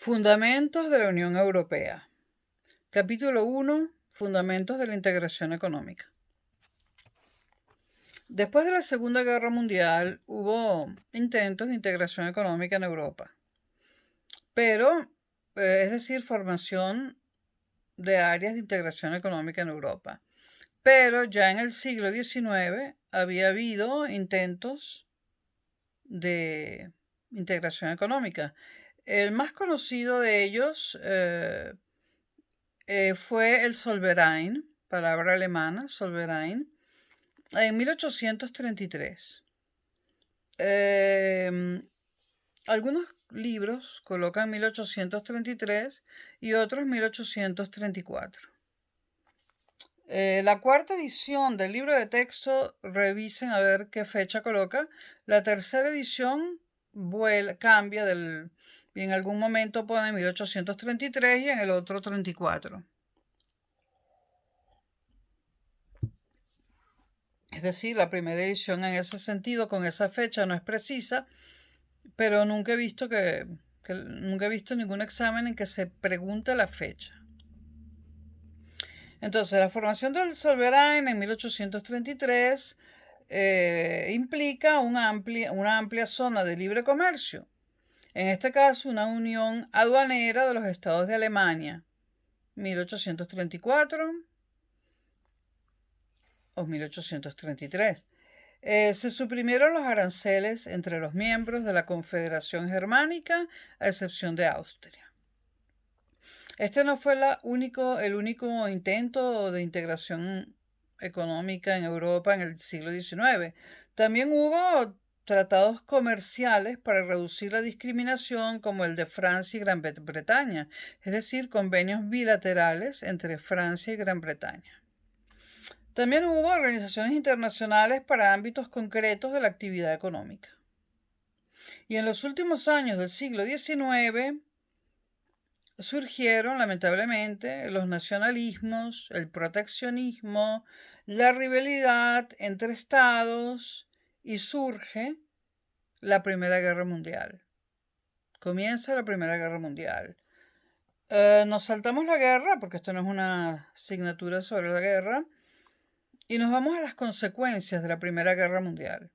Fundamentos de la Unión Europea. Capítulo 1. Fundamentos de la integración económica. Después de la Segunda Guerra Mundial hubo intentos de integración económica en Europa, pero, es decir, formación de áreas de integración económica en Europa. Pero ya en el siglo XIX había habido intentos de integración económica. El más conocido de ellos fue el Zollverein, palabra alemana, Zollverein, en 1833. Algunos libros colocan 1833 y otros 1834. La cuarta edición del libro de texto, revisen a ver qué fecha coloca. La tercera edición cambia y en algún momento pone 1833 y en el otro 34. Es decir, la primera edición en ese sentido, con esa fecha, no es precisa, pero nunca he visto nunca he visto ningún examen en que se pregunte la fecha. Entonces, la formación del Zollverein en 1833 implica una amplia zona de libre comercio. En este caso, una unión aduanera de los estados de Alemania, 1834 o 1833. Se suprimieron los aranceles entre los miembros de la Confederación Germánica, a excepción de Austria. Este no fue el único intento de integración económica en Europa en el siglo XIX. También hubo tratados comerciales para reducir la discriminación, como el de Francia y Gran Bretaña, es decir, convenios bilaterales entre Francia y Gran Bretaña. También hubo organizaciones internacionales para ámbitos concretos de la actividad económica. Y en los últimos años del siglo XIX surgieron, lamentablemente, los nacionalismos, el proteccionismo, la rivalidad entre estados y surge la Primera Guerra Mundial. Comienza la Primera Guerra Mundial. Nos saltamos la guerra, porque esto no es una asignatura sobre la guerra, y nos vamos a las consecuencias de la Primera Guerra Mundial.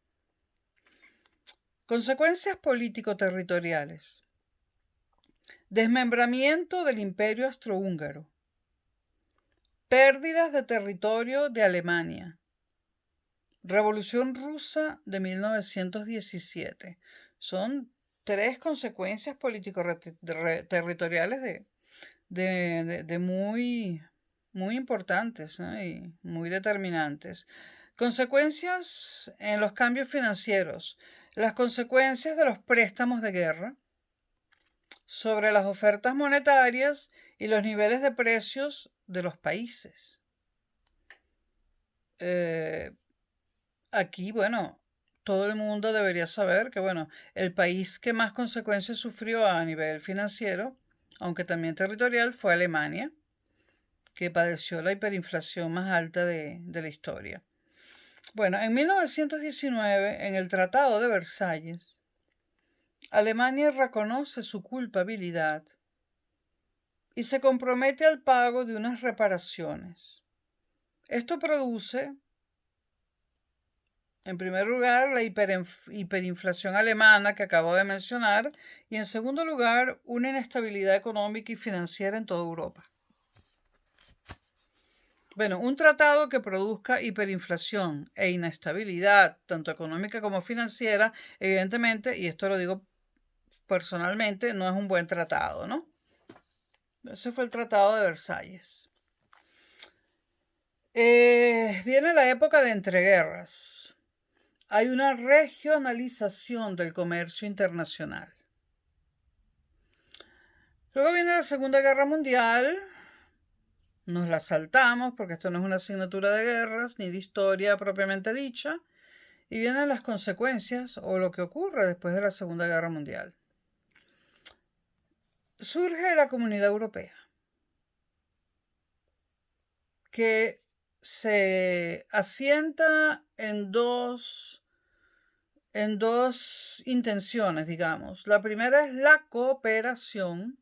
Consecuencias político-territoriales. Desmembramiento del Imperio Austrohúngaro. Pérdidas de territorio de Alemania. Revolución Rusa de 1917. Son tres consecuencias político-territoriales de muy importantes, ¿no? Y muy determinantes. Consecuencias en los cambios financieros. Las consecuencias de los préstamos de guerra sobre las ofertas monetarias y los niveles de precios de los países. Aquí, bueno, todo el mundo debería saber que, bueno, el país que más consecuencias sufrió a nivel financiero, aunque también territorial, fue Alemania, que padeció la hiperinflación más alta de la historia. Bueno, en 1919, en el Tratado de Versalles, Alemania reconoce su culpabilidad y se compromete al pago de unas reparaciones. Esto produce, en primer lugar, la hiperinflación alemana que acabo de mencionar, y en segundo lugar, una inestabilidad económica y financiera en toda Europa. Bueno, un tratado que produzca hiperinflación e inestabilidad, tanto económica como financiera, evidentemente, y esto lo digo personalmente, no es un buen tratado, ¿no? Ese fue el Tratado de Versalles. Viene la época de entreguerras. Hay una regionalización del comercio internacional. Luego viene la Segunda Guerra Mundial. Nos la saltamos porque esto no es una asignatura de guerras ni de historia propiamente dicha. Y vienen las consecuencias o lo que ocurre después de la Segunda Guerra Mundial. Surge la Comunidad Europea, que se asienta en dos intenciones, digamos. La primera es la cooperación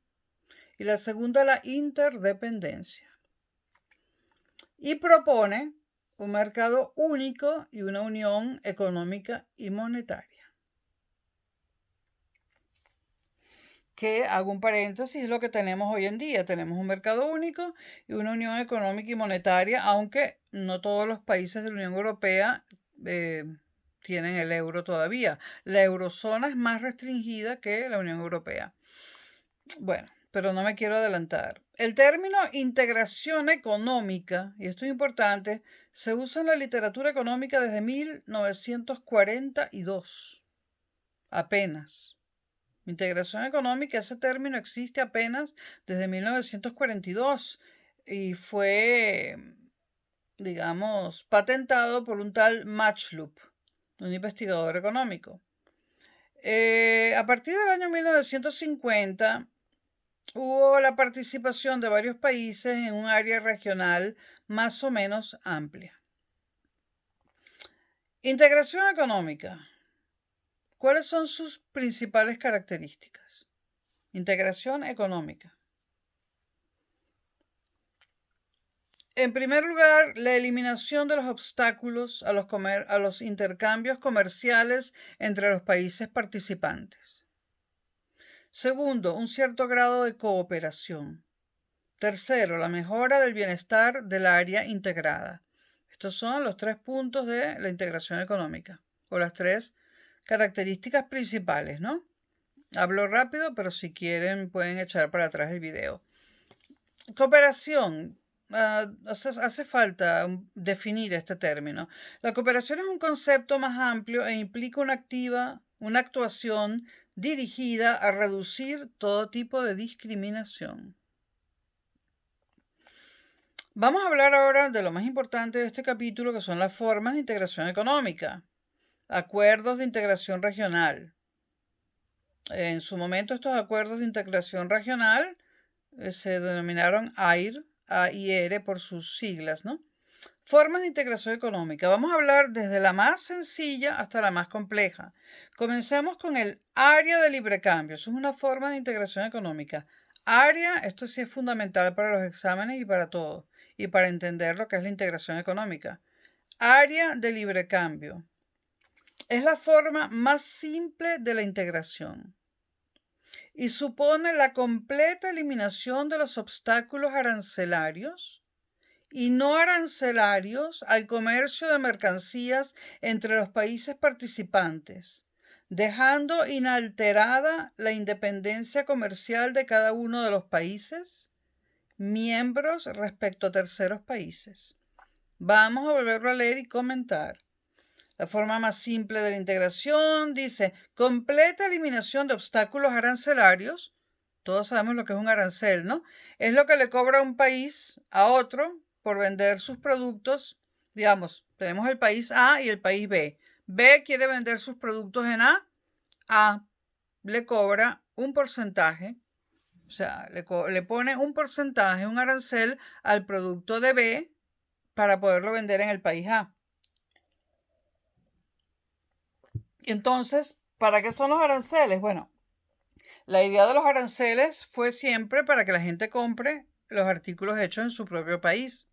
y la segunda la interdependencia. Y propone un mercado único y una unión económica y monetaria. Que, hago un paréntesis, es lo que tenemos hoy en día. Tenemos un mercado único y una unión económica y monetaria, aunque no todos los países de la Unión Europea tienen el euro todavía. La eurozona es más restringida que la Unión Europea. Bueno, pero no me quiero adelantar. El término integración económica, y esto es importante, se usa en la literatura económica desde 1942, apenas. Integración económica, ese término existe apenas desde 1942 y fue, digamos, patentado por un tal Matchloop, un investigador económico. A partir del año 1950 hubo la participación de varios países en un área regional más o menos amplia. Integración económica. ¿Cuáles son sus principales características? Integración económica. En primer lugar, la eliminación de los obstáculos a los intercambios comerciales entre los países participantes. Segundo, un cierto grado de cooperación. Tercero, la mejora del bienestar del área integrada. Estos son los 3 puntos de la integración económica, o las 3 características principales, ¿no? Hablo rápido, pero si quieren pueden echar para atrás el video. Cooperación. Hace falta definir este término. La cooperación es un concepto más amplio e implica una actuación dirigida a reducir todo tipo de discriminación. Vamos a hablar ahora de lo más importante de este capítulo, que son las formas de integración económica. Acuerdos de integración regional. En su momento estos acuerdos de integración regional se denominaron AIR por sus siglas, ¿no? Formas de integración económica. Vamos a hablar desde la más sencilla hasta la más compleja. Comencemos con el área de libre cambio. Eso es una forma de integración económica. Área, esto sí es fundamental para los exámenes y para todo, y para entender lo que es la integración económica. Área de libre cambio. Es la forma más simple de la integración y supone la completa eliminación de los obstáculos arancelarios y no arancelarios al comercio de mercancías entre los países participantes, dejando inalterada la independencia comercial de cada uno de los países miembros respecto a terceros países. Vamos a volverlo a leer y comentar. La forma más simple de la integración dice completa eliminación de obstáculos arancelarios. Todos sabemos lo que es un arancel, ¿no? Es lo que le cobra un país a otro por vender sus productos. Digamos, tenemos el país A y el país B. B quiere vender sus productos en A le cobra un porcentaje, o sea, le pone un porcentaje, un arancel al producto de B para poderlo vender en el país A. Entonces, ¿para qué son los aranceles? Bueno, la idea de los aranceles fue siempre para que la gente compre los artículos hechos en su propio país.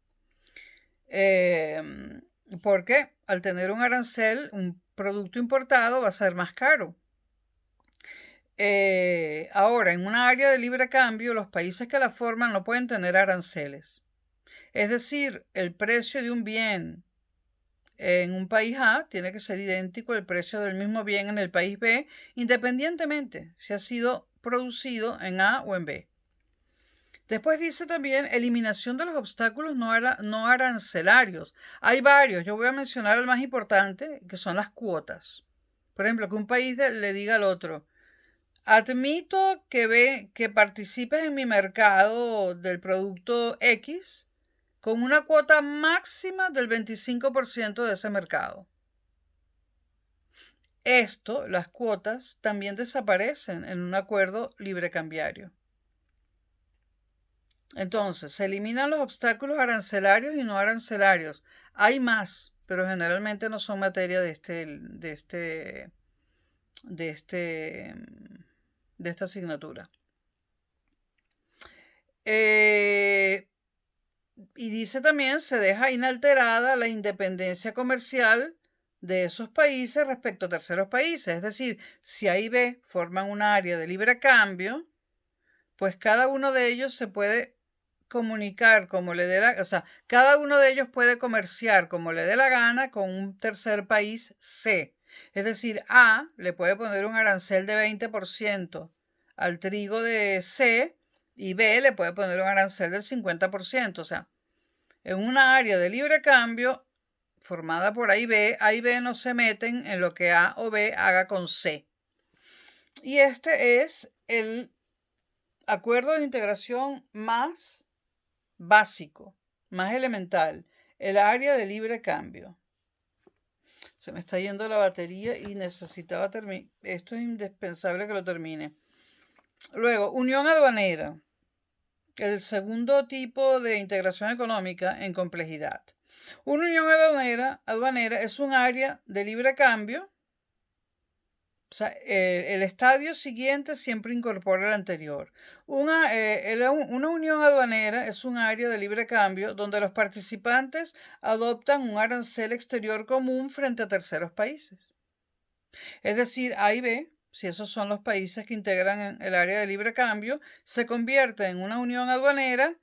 Porque al tener un arancel, un producto importado va a ser más caro. Ahora, en una área de libre cambio, los países que la forman no pueden tener aranceles. Es decir, el precio de un bien en un país A tiene que ser idéntico al precio del mismo bien en el país B, independientemente si ha sido producido en A o en B. Después dice también eliminación de los obstáculos no arancelarios. Hay varios, yo voy a mencionar el más importante, que son las cuotas. Por ejemplo, que un país le diga al otro, admito que participes en mi mercado del producto X con una cuota máxima del 25% de ese mercado. Las cuotas, también desaparecen en un acuerdo libre cambiario. Entonces, se eliminan los obstáculos arancelarios y no arancelarios. Hay más, pero generalmente no son materia de esta asignatura. Y dice también, se deja inalterada la independencia comercial de esos países respecto a terceros países. Es decir, si A y B forman un área de libre cambio, pues cada uno de ellos se puede comunicar como le dé la, o sea, cada uno de ellos puede comerciar como le dé la gana con un tercer país C. Es decir, A le puede poner un arancel de 20% al trigo de C y B le puede poner un arancel del 50%. O sea, en una área de libre cambio formada por A y B no se meten en lo que A o B haga con C. Y este es el acuerdo de integración más básico, más elemental, el área de libre cambio. Se me está yendo la batería y necesitaba terminar. Esto es indispensable que lo termine. Luego, unión aduanera. El segundo tipo de integración económica en complejidad. Una unión aduanera es un área de libre cambio. O sea, el estadio siguiente siempre incorpora el anterior. Una unión aduanera es un área de libre cambio donde los participantes adoptan un arancel exterior común frente a terceros países. Es decir, A y B, si esos son los países que integran el área de libre cambio, se convierte en una unión aduanera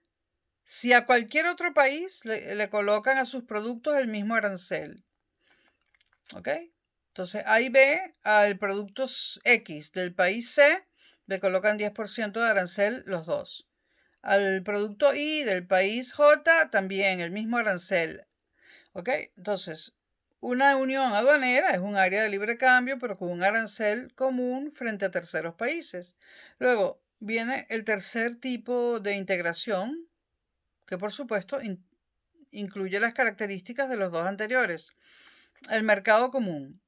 si a cualquier otro país le colocan a sus productos el mismo arancel. ¿Ok? Entonces, A y B, al producto X del país C, le colocan 10% de arancel los dos. Al producto Y del país J, también el mismo arancel. ¿Ok? Entonces, una unión aduanera es un área de libre cambio, pero con un arancel común frente a terceros países. Luego, viene el tercer tipo de integración, que por supuesto incluye las características de los dos anteriores. El mercado común.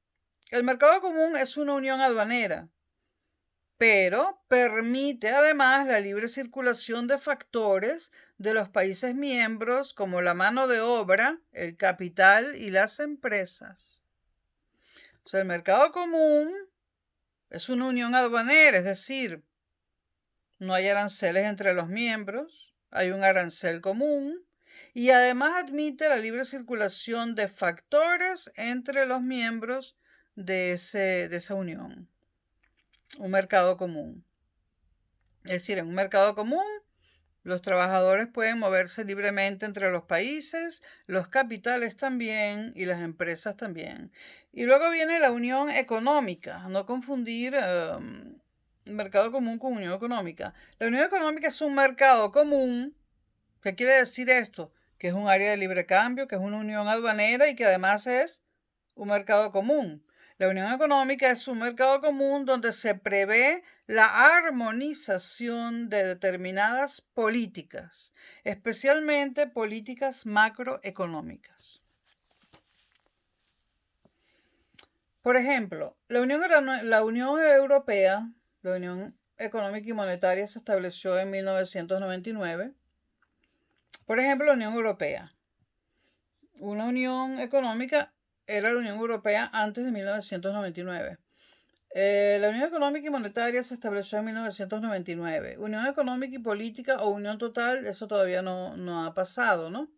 El mercado común es una unión aduanera, pero permite además la libre circulación de factores de los países miembros como la mano de obra, el capital y las empresas. O sea, el mercado común es una unión aduanera, es decir, no hay aranceles entre los miembros, hay un arancel común y además admite la libre circulación de factores entre los miembros de esa unión. Un mercado común. Es decir, en un mercado común, los trabajadores pueden moverse libremente entre los países, los capitales también y las empresas también. Y luego viene la unión económica, no confundir mercado común con unión económica. La unión económica es un mercado común. ¿Qué quiere decir esto? Que es un área de libre cambio, que es una unión aduanera y que además es un mercado común. La unión económica es un mercado común donde se prevé la armonización de determinadas políticas, especialmente políticas macroeconómicas. Por ejemplo, la Unión Europea, la Unión Económica y Monetaria se estableció en 1999. Por ejemplo, la Unión Europea. Una unión económica era la Unión Europea antes de 1999. La Unión Económica y Monetaria se estableció en 1999. Unión Económica y Política o Unión Total, eso todavía no ha pasado, ¿no?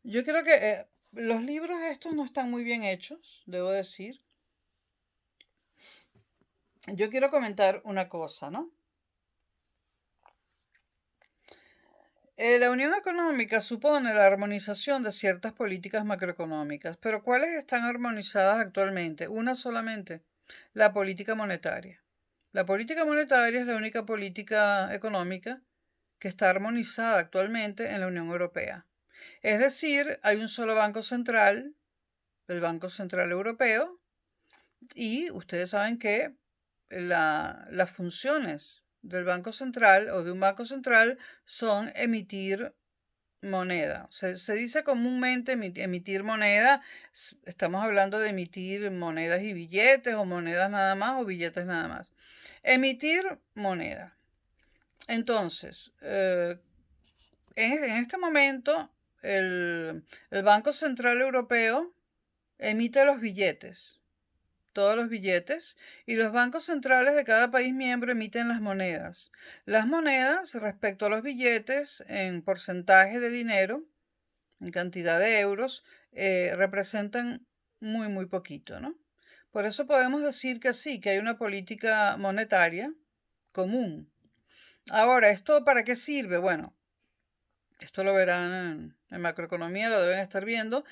Yo creo que los libros estos no están muy bien hechos, debo decir. Yo quiero comentar una cosa, ¿no? La unión económica supone la armonización de ciertas políticas macroeconómicas, pero ¿cuáles están armonizadas actualmente? Una solamente, la política monetaria. La política monetaria es la única política económica que está armonizada actualmente en la Unión Europea. Es decir, hay un solo banco central, el Banco Central Europeo, y ustedes saben que las funciones del Banco Central o de un Banco Central son emitir moneda. Se dice comúnmente emitir moneda. Estamos hablando de emitir monedas y billetes o monedas nada más o billetes nada más. Emitir moneda. Entonces, en este momento, el Banco Central Europeo emite los billetes. todos los billetes, y los bancos centrales de cada país miembro emiten las monedas. Las monedas, respecto a los billetes, en porcentaje de dinero, en cantidad de euros, representan muy, muy poquito, ¿no? Por eso podemos decir que sí, que hay una política monetaria común. Ahora, ¿esto para qué sirve? Bueno, esto lo verán en macroeconomía, lo deben estar viendo.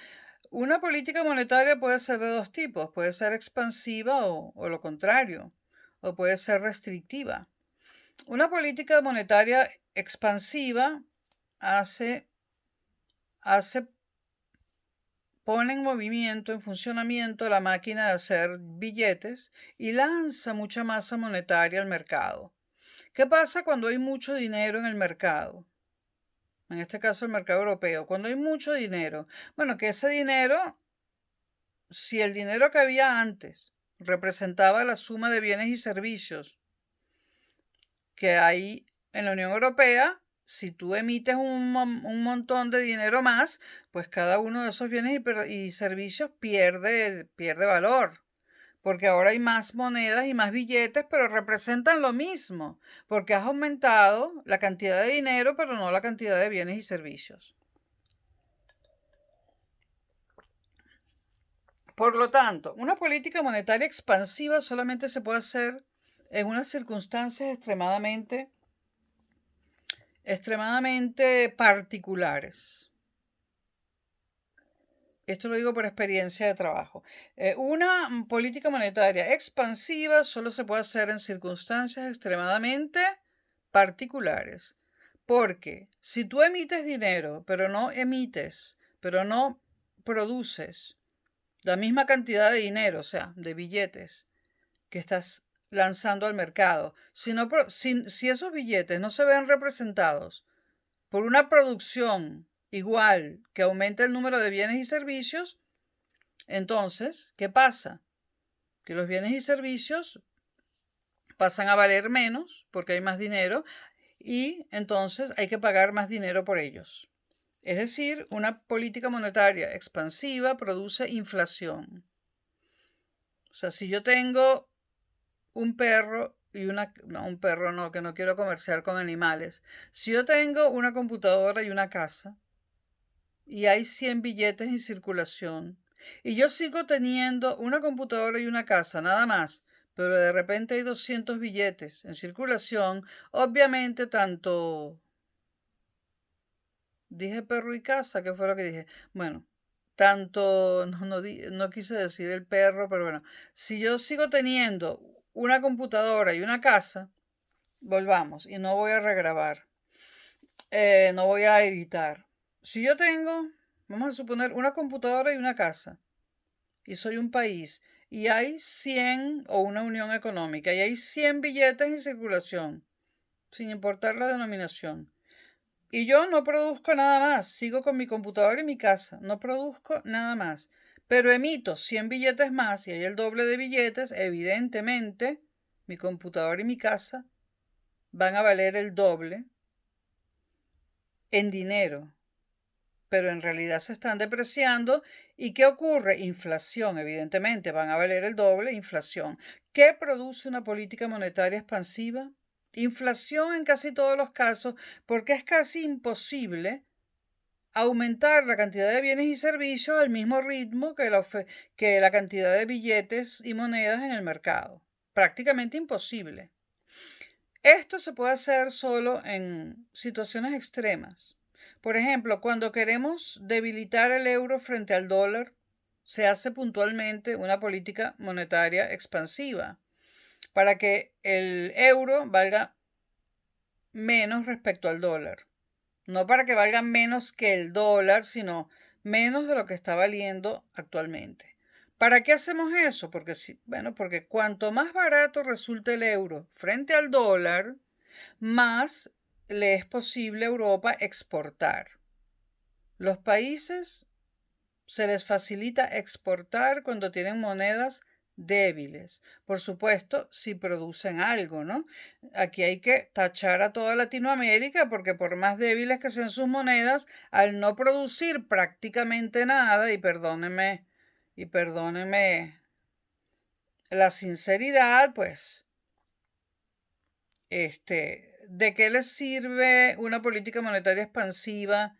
Una política monetaria puede ser de dos tipos, puede ser expansiva o lo contrario, o puede ser restrictiva. Una política monetaria expansiva hace, pone en movimiento, en funcionamiento la máquina de hacer billetes y lanza mucha masa monetaria al mercado. ¿Qué pasa cuando hay mucho dinero en el mercado? En este caso el mercado europeo. Cuando hay mucho dinero, bueno, que ese dinero, si el dinero que había antes representaba la suma de bienes y servicios que hay en la Unión Europea, si tú emites un montón de dinero más, pues cada uno de esos bienes y servicios pierde valor, porque ahora hay más monedas y más billetes, pero representan lo mismo, porque has aumentado la cantidad de dinero, pero no la cantidad de bienes y servicios. Por lo tanto, una política monetaria expansiva solamente se puede hacer en unas circunstancias extremadamente particulares. Esto lo digo por experiencia de trabajo. Una política monetaria expansiva solo se puede hacer en circunstancias extremadamente particulares. Porque si tú emites dinero, pero no produces la misma cantidad de dinero, o sea, de billetes que estás lanzando al mercado, si esos billetes no se ven representados por una producción igual que aumente el número de bienes y servicios, entonces, ¿qué pasa? Que los bienes y servicios pasan a valer menos porque hay más dinero y entonces hay que pagar más dinero por ellos. Es decir, una política monetaria expansiva produce inflación. O sea, si yo tengo un perro y un perro no, que no quiero comerciar con animales. Si yo tengo una computadora y una casa y hay 100 billetes en circulación y yo sigo teniendo una computadora y una casa, nada más, pero de repente hay 200 billetes en circulación, obviamente dije perro y casa, ¿qué fue lo que dije? Bueno, no quise decir el perro, pero bueno, si yo sigo teniendo una computadora y una casa, volvamos, y no voy a regrabar, no voy a editar. Si yo tengo, vamos a suponer, una computadora y una casa, y soy un país, y hay 100 o una unión económica, y hay 100 billetes en circulación, sin importar la denominación. Y yo no produzco nada más, sigo con mi computadora y mi casa, no produzco nada más, pero emito 100 billetes más y hay el doble de billetes, evidentemente mi computadora y mi casa van a valer el doble en dinero, pero en realidad se están depreciando. ¿Y qué ocurre? Inflación, evidentemente, van a valer el doble, inflación. ¿Qué produce una política monetaria expansiva? Inflación en casi todos los casos, porque es casi imposible aumentar la cantidad de bienes y servicios al mismo ritmo que la cantidad de billetes y monedas en el mercado. Prácticamente imposible. Esto se puede hacer solo en situaciones extremas. Por ejemplo, cuando queremos debilitar el euro frente al dólar, se hace puntualmente una política monetaria expansiva para que el euro valga menos respecto al dólar. No para que valga menos que el dólar, sino menos de lo que está valiendo actualmente. ¿Para qué hacemos eso? Porque cuanto más barato resulte el euro frente al dólar, más le es posible a Europa exportar. Los países se les facilita exportar cuando tienen monedas débiles. Por supuesto, si producen algo, ¿no? Aquí hay que tachar a toda Latinoamérica porque por más débiles que sean sus monedas, al no producir prácticamente nada, y perdónenme la sinceridad, pues, ¿de qué les sirve una política monetaria expansiva?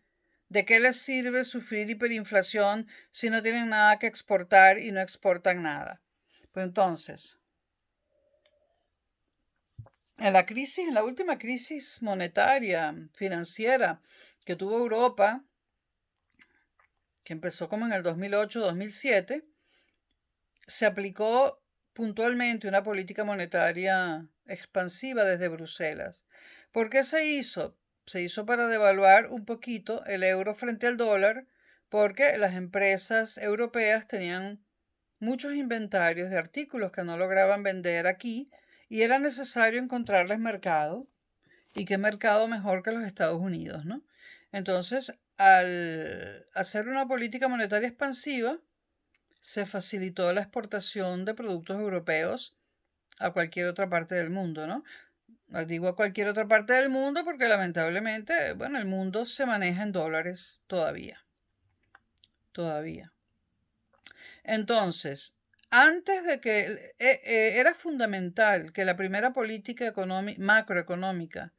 ¿De qué les sirve sufrir hiperinflación si no tienen nada que exportar y no exportan nada? Pues entonces, en la última crisis monetaria, financiera que tuvo Europa, que empezó como en el 2008-2007, se aplicó puntualmente una política monetaria expansiva desde Bruselas. ¿Por qué se hizo? Se hizo para devaluar un poquito el euro frente al dólar, porque las empresas europeas tenían muchos inventarios de artículos que no lograban vender aquí y era necesario encontrarles mercado. ¿Y qué mercado mejor que los Estados Unidos, no? Entonces, al hacer una política monetaria expansiva, se facilitó la exportación de productos europeos a cualquier otra parte del mundo, ¿no? Digo a cualquier otra parte del mundo porque lamentablemente, bueno, el mundo se maneja en dólares todavía, todavía. Entonces, antes de que era fundamental que la primera política macroeconómica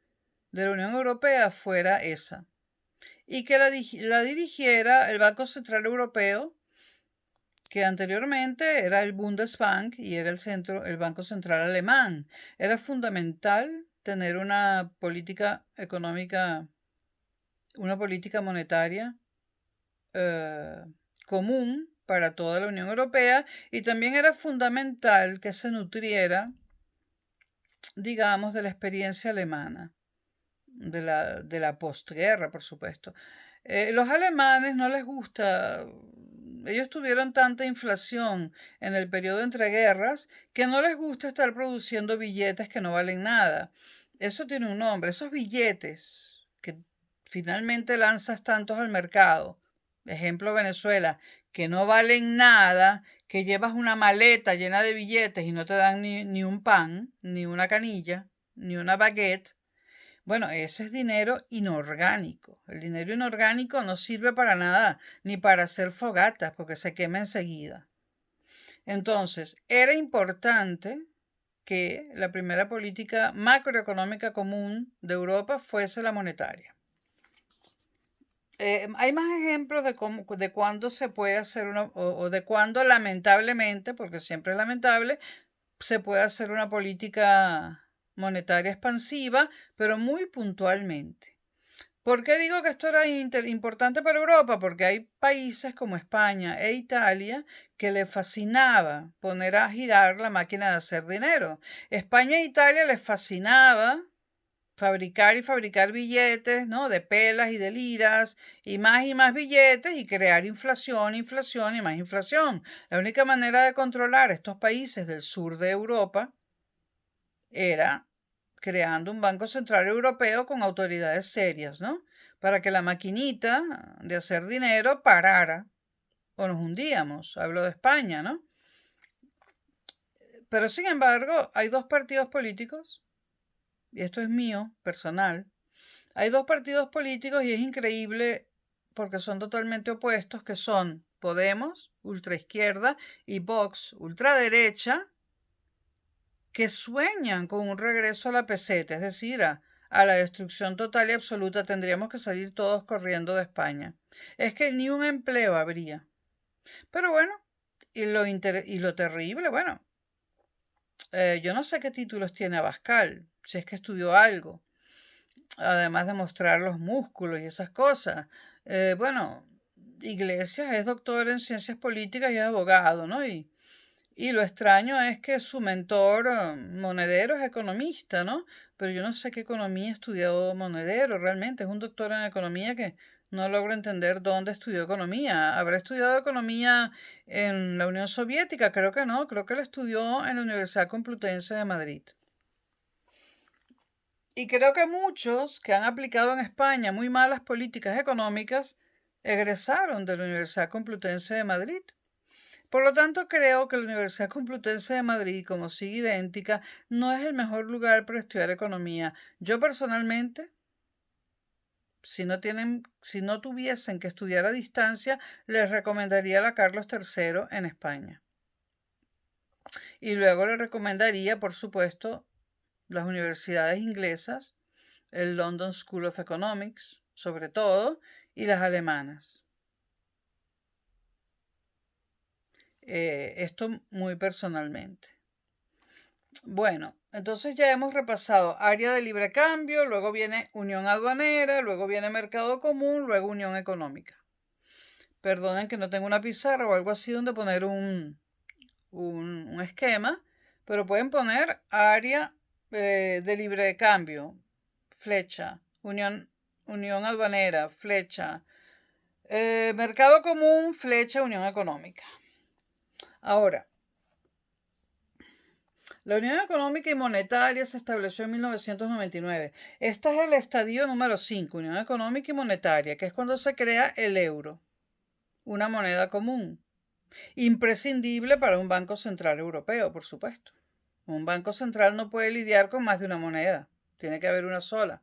de la Unión Europea fuera esa y que la dirigiera el Banco Central Europeo, que anteriormente era el Bundesbank y era el Banco Central Alemán. Era fundamental tener una política económica, una política monetaria eh, común para toda la Unión Europea y también era fundamental que se nutriera, digamos, de la experiencia alemana, de la postguerra, por supuesto. Los alemanes no les gusta, ellos tuvieron tanta inflación en el periodo entre guerras que no les gusta estar produciendo billetes que no valen nada. Eso tiene un nombre, esos billetes que finalmente lanzas tantos al mercado, ejemplo Venezuela, que no valen nada, que llevas una maleta llena de billetes y no te dan ni un pan, ni una canilla, ni una baguette. Bueno, ese es dinero inorgánico. El dinero inorgánico no sirve para nada, ni para hacer fogatas, porque se quema enseguida. Entonces, era importante que la primera política macroeconómica común de Europa fuese la monetaria. Hay más ejemplos de cuándo se puede hacer o de cuándo lamentablemente, porque siempre es lamentable, se puede hacer una política monetaria expansiva, pero muy puntualmente. ¿Por qué digo que esto era importante para Europa? Porque hay países como España e Italia que le fascinaba poner a girar la máquina de hacer dinero. España e Italia les fascinaba fabricar y fabricar billetes, ¿no? De pelas y de liras y más billetes y crear inflación, inflación y más inflación. La única manera de controlar estos países del sur de Europa era creando un Banco Central Europeo con autoridades serias, ¿no? Para que la maquinita de hacer dinero parara o nos hundíamos. Hablo de España, ¿no? Pero sin embargo, hay dos partidos políticos, y esto es mío, personal. Hay dos partidos políticos y es increíble porque son totalmente opuestos, que son Podemos, ultraizquierda, y Vox, ultraderecha, que sueñan con un regreso a la peseta, es decir, a la destrucción total y absoluta. Tendríamos que salir todos corriendo de España. Es que ni un empleo habría. Pero bueno, y lo terrible, bueno, yo no sé qué títulos tiene Abascal, si es que estudió algo, además de mostrar los músculos y esas cosas. Bueno, Iglesias es doctor en ciencias políticas y es abogado, ¿no? Y lo extraño es que su mentor, Monedero, es economista, ¿no? Pero yo no sé qué economía estudió Monedero realmente. Es un doctor en economía que no logro entender dónde estudió economía. ¿Habrá estudiado economía en la Unión Soviética? Creo que no. Creo que lo estudió en la Universidad Complutense de Madrid. Y creo que muchos que han aplicado en España muy malas políticas económicas egresaron de la Universidad Complutense de Madrid. Por lo tanto, creo que la Universidad Complutense de Madrid, como sigue idéntica, no es el mejor lugar para estudiar economía. Yo personalmente, si no tuviesen que estudiar a distancia, les recomendaría la Carlos III en España. Y luego le recomendaría, por supuesto, las universidades inglesas, el London School of Economics, sobre todo, y las alemanas. Esto muy personalmente. Bueno, entonces ya hemos repasado área de libre cambio, luego viene unión aduanera, luego viene mercado común, luego unión económica. Perdonen que no tengo una pizarra o algo así donde poner un esquema, pero pueden poner área de libre cambio, flecha, unión aduanera, flecha, mercado común, flecha, unión económica. Ahora, la Unión Económica y Monetaria se estableció en 1999. Este es el estadio número 5, Unión Económica y Monetaria, que es cuando se crea el euro, una moneda común, imprescindible para un Banco Central Europeo, por supuesto. Un banco central no puede lidiar con más de una moneda, tiene que haber una sola.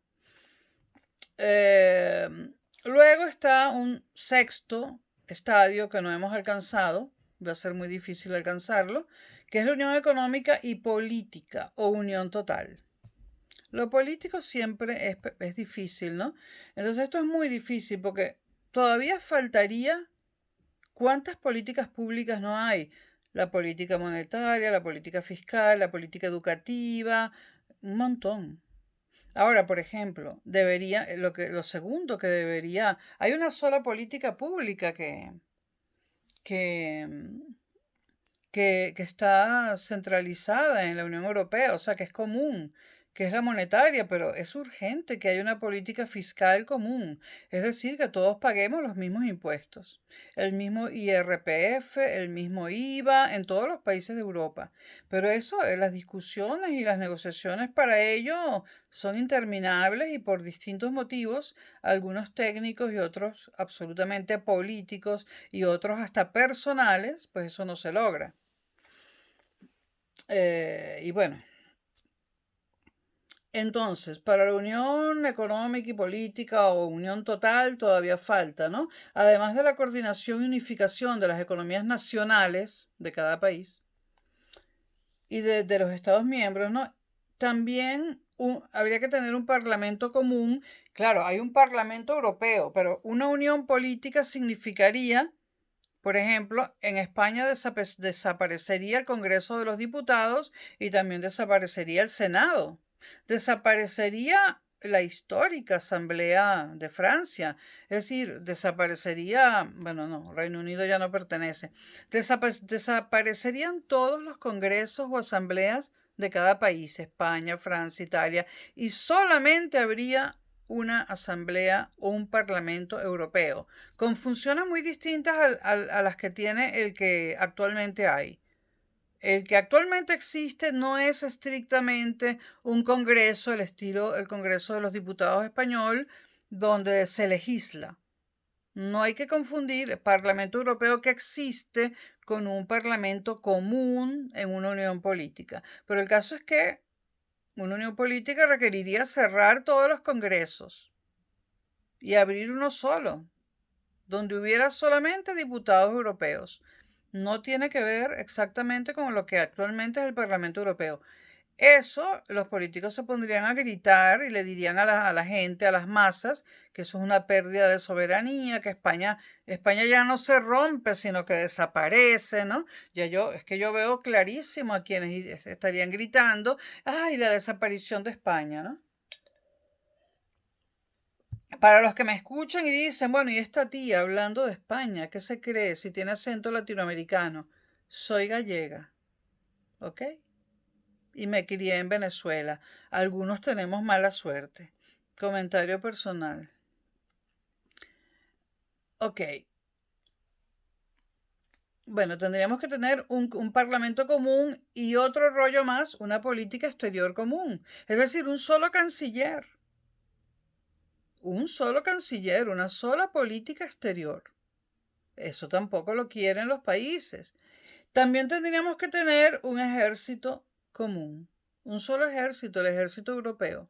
Luego está un sexto estadio que no hemos alcanzado, va a ser muy difícil alcanzarlo, que es la unión económica y política o unión total. Lo político siempre es difícil, ¿no? Entonces esto es muy difícil porque todavía faltaría cuántas políticas públicas no hay. La política monetaria, la política fiscal, la política educativa, un montón. Ahora, por ejemplo, lo segundo que debería, hay una sola política pública que, que está centralizada en la Unión Europea, o sea, que es común, que es la monetaria, pero es urgente que haya una política fiscal común, es decir, que todos paguemos los mismos impuestos, el mismo IRPF, el mismo IVA en todos los países de Europa. Pero eso, las discusiones y las negociaciones para ello son interminables y por distintos motivos, algunos técnicos y otros absolutamente políticos y otros hasta personales, pues eso no se logra. Y bueno, entonces, para la unión económica y política o unión total todavía falta, ¿no? Además de la coordinación y unificación de las economías nacionales de cada país y de los Estados miembros, ¿no? También habría que tener un parlamento común. Claro, hay un parlamento europeo, pero una unión política significaría, por ejemplo, en España desaparecería el Congreso de los Diputados y también desaparecería el Senado. Desaparecería la histórica Asamblea de Francia. Es decir, desaparecería, bueno, no, Reino Unido ya no pertenece. Desaparecerían todos los congresos o asambleas de cada país, España, Francia, Italia, y solamente habría una asamblea o un parlamento europeo, con funciones muy distintas a las que tiene el que actualmente hay. El que actualmente existe no es estrictamente un congreso, el Congreso de los Diputados español, donde se legisla. No hay que confundir el Parlamento Europeo que existe con un Parlamento común en una unión política. Pero el caso es que una unión política requeriría cerrar todos los congresos y abrir uno solo, donde hubiera solamente diputados europeos. No tiene que ver exactamente con lo que actualmente es el Parlamento Europeo. Eso los políticos se pondrían a gritar y le dirían a la gente, a las masas, que eso es una pérdida de soberanía, que España ya no se rompe, sino que desaparece, ¿no? Es que yo veo clarísimo a quienes estarían gritando, ay, la desaparición de España, ¿no? Para los que me escuchan y dicen, bueno, y esta tía hablando de España, ¿qué se cree si tiene acento latinoamericano? Soy gallega, ¿ok? Y me crié en Venezuela. Algunos tenemos mala suerte. Comentario personal. Ok. Bueno, tendríamos que tener un parlamento común y otro rollo más, una política exterior común. Es decir, un solo canciller. Un solo canciller, una sola política exterior. Eso tampoco lo quieren los países. También tendríamos que tener un ejército común, un solo ejército, el ejército europeo.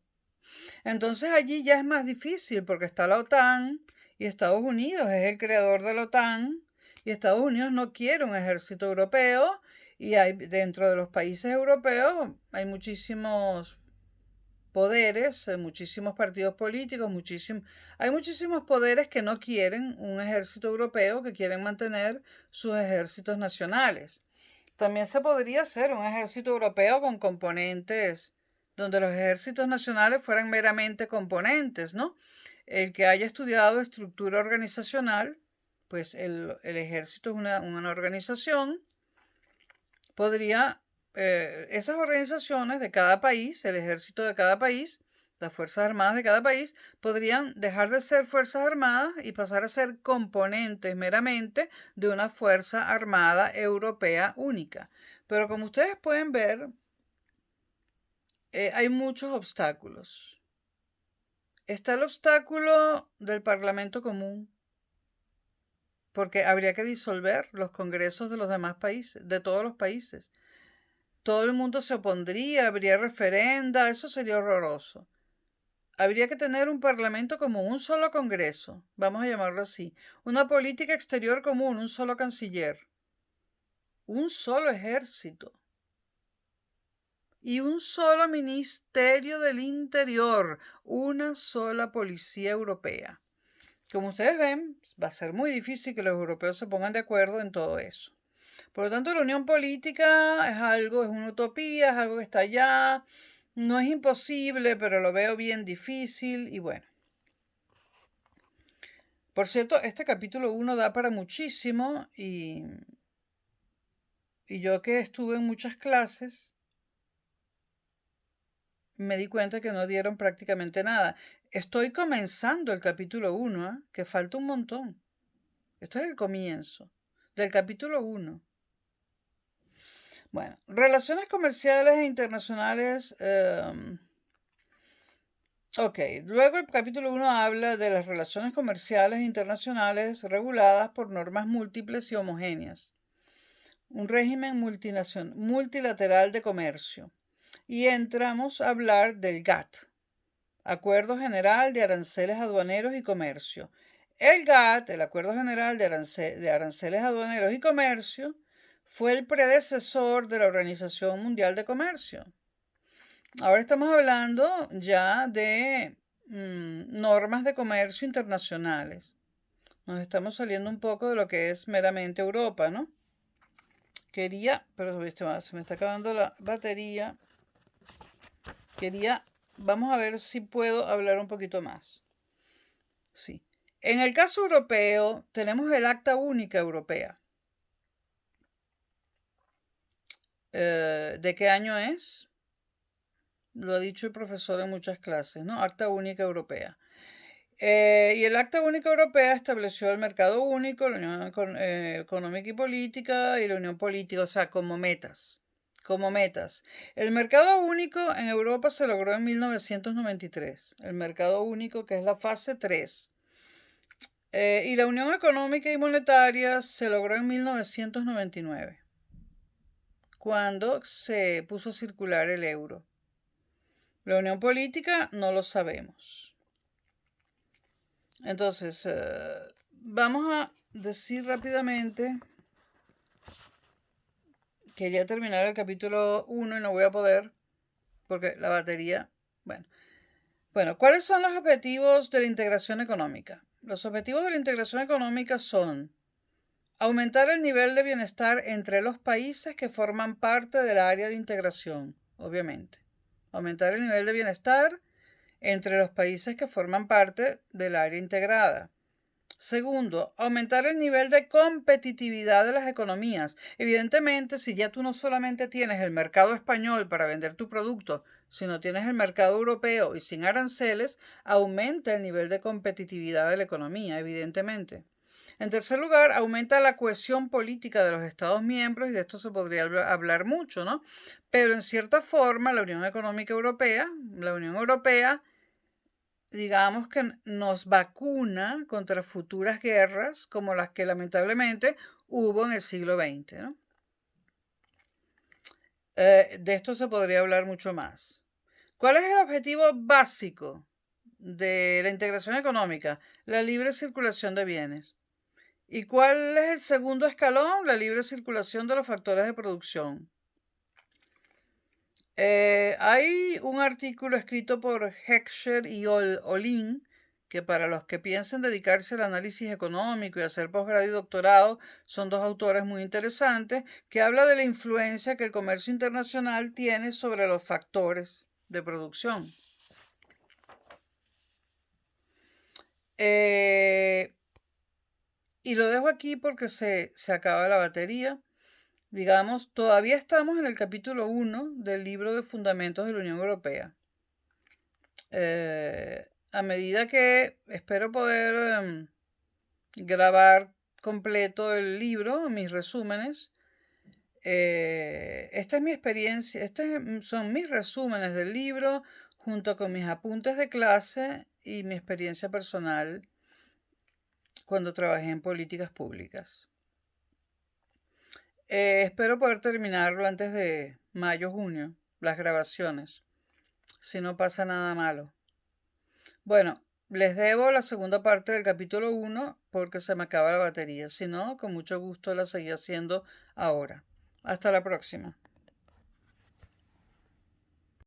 Entonces allí ya es más difícil porque está la OTAN y Estados Unidos es el creador de la OTAN y Estados Unidos no quiere un ejército europeo Y dentro de los países europeos hay muchísimos poderes, muchísimos partidos políticos, hay muchísimos poderes que no quieren un ejército europeo, que quieren mantener sus ejércitos nacionales. También se podría hacer un ejército europeo con componentes, donde los ejércitos nacionales fueran meramente componentes, ¿no? El que haya estudiado estructura organizacional, pues el ejército es una organización, podría, esas organizaciones de cada país, el ejército de cada país, las Fuerzas Armadas de cada país, podrían dejar de ser Fuerzas Armadas y pasar a ser componentes meramente de una Fuerza Armada Europea única. Pero como ustedes pueden ver, hay muchos obstáculos. Está el obstáculo del Parlamento Común, porque habría que disolver los congresos de los demás países, de todos los países. Todo el mundo se opondría, habría referenda, eso sería horroroso. Habría que tener un parlamento como un solo congreso, vamos a llamarlo así, una política exterior común, un solo canciller, un solo ejército y un solo ministerio del interior, una sola policía europea. Como ustedes ven, va a ser muy difícil que los europeos se pongan de acuerdo en todo eso. Por lo tanto, la unión política es una utopía, es algo que está allá. No es imposible, pero lo veo bien difícil y bueno. Por cierto, este capítulo 1 da para muchísimo y yo que estuve en muchas clases, me di cuenta que no dieron prácticamente nada. Estoy comenzando el capítulo 1, ¿eh? Que falta un montón. Esto es el comienzo del capítulo 1. Bueno, relaciones comerciales e internacionales. Ok, luego el capítulo 1 habla de las relaciones comerciales e internacionales reguladas por normas múltiples y homogéneas. Un régimen multilateral de comercio. Y entramos a hablar del GATT, Acuerdo General de Aranceles Aduaneros y Comercio. El GATT, el Acuerdo General de Aranceles Aduaneros y Comercio, fue el predecesor de la Organización Mundial de Comercio. Ahora estamos hablando ya de normas de comercio internacionales. Nos estamos saliendo un poco de lo que es meramente Europa, ¿no? Pero se me está acabando la batería. Vamos a ver si puedo hablar un poquito más. Sí. En el caso europeo, tenemos el Acta Única Europea. ¿De qué año es? Lo ha dicho el profesor en muchas clases, ¿no? Acta Única Europea. Y el Acta Única Europea estableció el mercado único, la Unión Económica y Política y la Unión Política, o sea, como metas. Como metas. El mercado único en Europa se logró en 1993. El mercado único, que es la fase 3. Y la Unión Económica y Monetaria se logró en 1999, cuando se puso a circular el euro. La Unión Política no lo sabemos. Entonces, vamos a decir rápidamente, quería terminar el capítulo 1 y no voy a poder, porque la batería, bueno, ¿cuáles son los objetivos de la integración económica? Los objetivos de la integración económica son aumentar el nivel de bienestar entre los países que forman parte del área de integración, obviamente. Aumentar el nivel de bienestar entre los países que forman parte del área integrada. Segundo, aumentar el nivel de competitividad de las economías. Evidentemente, si ya tú no solamente tienes el mercado español para vender tu producto, sino tienes el mercado europeo y sin aranceles, aumenta el nivel de competitividad de la economía, evidentemente. En tercer lugar, aumenta la cohesión política de los Estados miembros, y de esto se podría hablar mucho, ¿no? Pero en cierta forma, la Unión Europea, digamos que nos vacuna contra futuras guerras como las que lamentablemente hubo en el siglo XX, ¿no? De esto se podría hablar mucho más. ¿Cuál es el objetivo básico de la integración económica? La libre circulación de bienes. ¿Y cuál es el segundo escalón? La libre circulación de los factores de producción. Hay un artículo escrito por Heckscher y Olin, que para los que piensen dedicarse al análisis económico y hacer posgrado y doctorado, son dos autores muy interesantes, que habla de la influencia que el comercio internacional tiene sobre los factores de producción. Y lo dejo aquí porque se acaba la batería. Digamos, todavía estamos en el capítulo 1 del libro de Fundamentos de la Unión Europea. A medida que espero poder grabar completo el libro, mis resúmenes, esta es mi experiencia, son mis resúmenes del libro junto con mis apuntes de clase y mi experiencia personal cuando trabajé en políticas públicas. Espero poder terminarlo antes de mayo-junio, las grabaciones, si no pasa nada malo. Bueno, les debo la segunda parte del capítulo 1 porque se me acaba la batería. Si no, con mucho gusto la seguí haciendo ahora. Hasta la próxima.